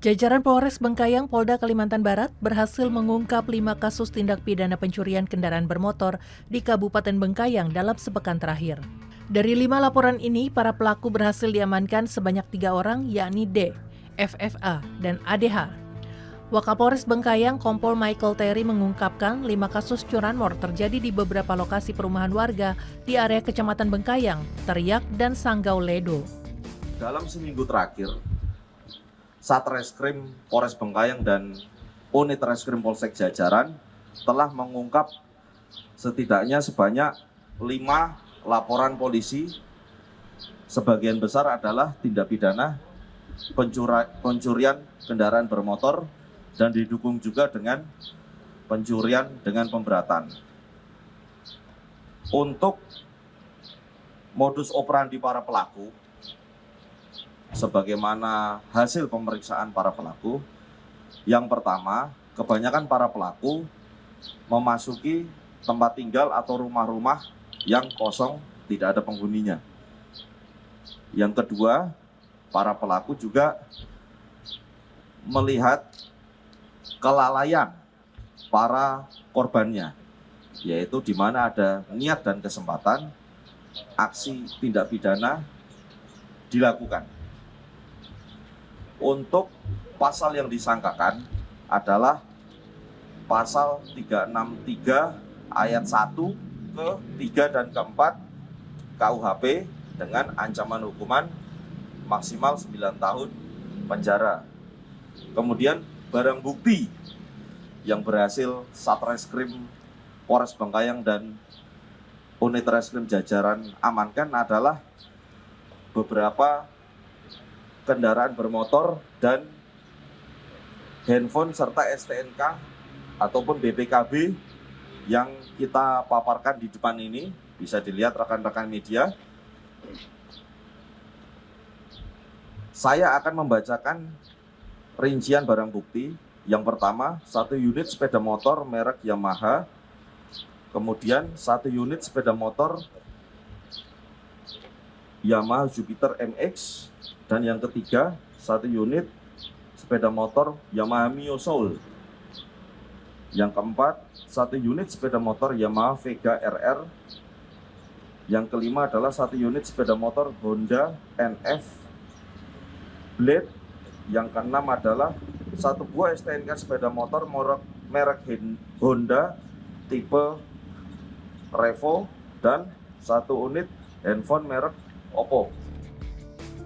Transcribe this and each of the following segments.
Jajaran Polres Bengkayang, Polda Kalimantan Barat berhasil mengungkap 5 kasus tindak pidana pencurian kendaraan bermotor di Kabupaten Bengkayang dalam sepekan terakhir. Dari 5 laporan ini, para pelaku berhasil diamankan sebanyak 3 orang, yakni D, FFA, dan ADH. Wakapolres Bengkayang, Kompol Michael Terry mengungkapkan 5 kasus curanmor terjadi di beberapa lokasi perumahan warga di area Kecamatan Bengkayang, Teriak, dan Sanggau Ledo. Dalam seminggu terakhir, Satreskrim Polres Bengkayang dan Unit Reskrim Polsek Jajaran telah mengungkap setidaknya sebanyak 5 laporan polisi. Sebagian besar adalah tindak pidana pencurian kendaraan bermotor dan didukung juga dengan pencurian dengan pemberatan. Untuk modus operandi para pelaku, sebagaimana hasil pemeriksaan para pelaku, yang pertama, kebanyakan para pelaku memasuki tempat tinggal atau rumah-rumah yang kosong, tidak ada penghuninya. Yang kedua, para pelaku juga melihat kelalaian para korbannya, yaitu di mana ada niat dan kesempatan aksi tindak pidana dilakukan. Untuk pasal yang disangkakan adalah pasal 363 ayat 1 ke 3 dan ke 4 KUHP dengan ancaman hukuman maksimal 9 tahun penjara. Kemudian barang bukti yang berhasil Satreskrim Polres Bengkayang dan Unit Reskrim Jajaran amankan adalah beberapa kendaraan bermotor dan handphone serta STNK ataupun BPKB yang kita paparkan di depan ini. Bisa dilihat rekan-rekan media. Saya akan membacakan rincian barang bukti. Yang pertama, 1 unit sepeda motor merek Yamaha. Kemudian 1 unit sepeda motor Yamaha Jupiter MX. Dan yang ketiga, 1 unit sepeda motor Yamaha Mio Soul. Yang keempat, 1 unit sepeda motor Yamaha Vega RR. Yang kelima adalah 1 unit sepeda motor Honda NF Blade. Yang keenam adalah 1 buah STNK sepeda motor merek Honda tipe Revo dan 1 unit handphone merek Oppo.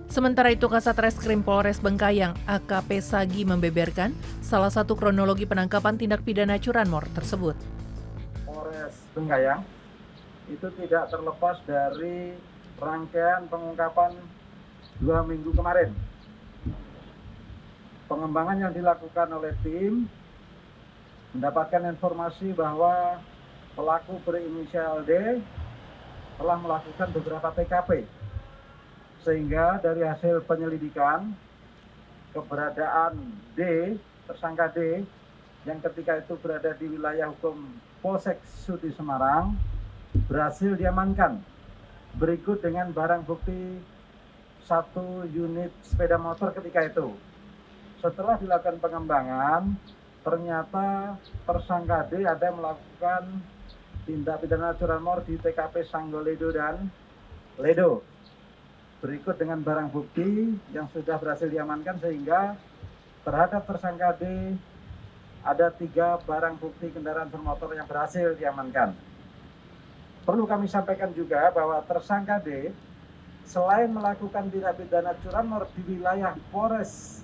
Sementara itu, Kasat Reskrim Polres Bengkayang, AKP Sagi membeberkan salah satu kronologi penangkapan tindak pidana curanmor tersebut. Polres Bengkayang itu tidak terlepas dari rangkaian pengungkapan 2 minggu kemarin. Pengembangan yang dilakukan oleh tim mendapatkan informasi bahwa pelaku berinisial D telah melakukan beberapa TKP. Sehingga dari hasil penyelidikan, keberadaan D, tersangka D, yang ketika itu berada di wilayah hukum Polsek Sudi Semarang, berhasil diamankan. Berikut dengan barang bukti 1 unit sepeda motor ketika itu. Setelah dilakukan pengembangan, ternyata tersangka D ada melakukan tindak pidana curanmor di TKP Sanggau Ledo dan Ledo. Berikut dengan barang bukti yang sudah berhasil diamankan, sehingga terhadap tersangka D ada 3 barang bukti kendaraan bermotor yang berhasil diamankan. Perlu kami sampaikan juga bahwa tersangka D selain melakukan tindak pidana curanmor di wilayah Polres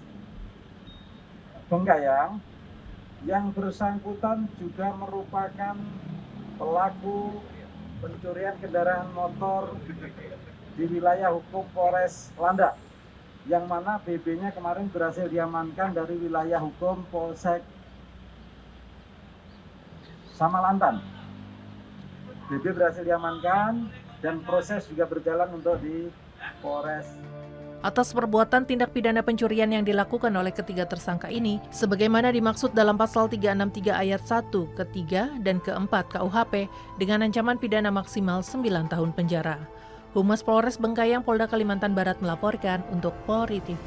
Bengkayang, yang bersangkutan juga merupakan pelaku pencurian kendaraan motor di wilayah hukum Polres Landak, yang mana BB-nya kemarin berhasil diamankan dari wilayah hukum Polsek Samalantan. BB berhasil diamankan dan proses juga berjalan untuk di Polres. Atas perbuatan tindak pidana pencurian yang dilakukan oleh ketiga tersangka ini, sebagaimana dimaksud dalam pasal 363 ayat 1, ke-3, dan ke-4 KUHP dengan ancaman pidana maksimal 9 tahun penjara. Humas Polres Bengkayang, Polda Kalimantan Barat melaporkan untuk Polri TV.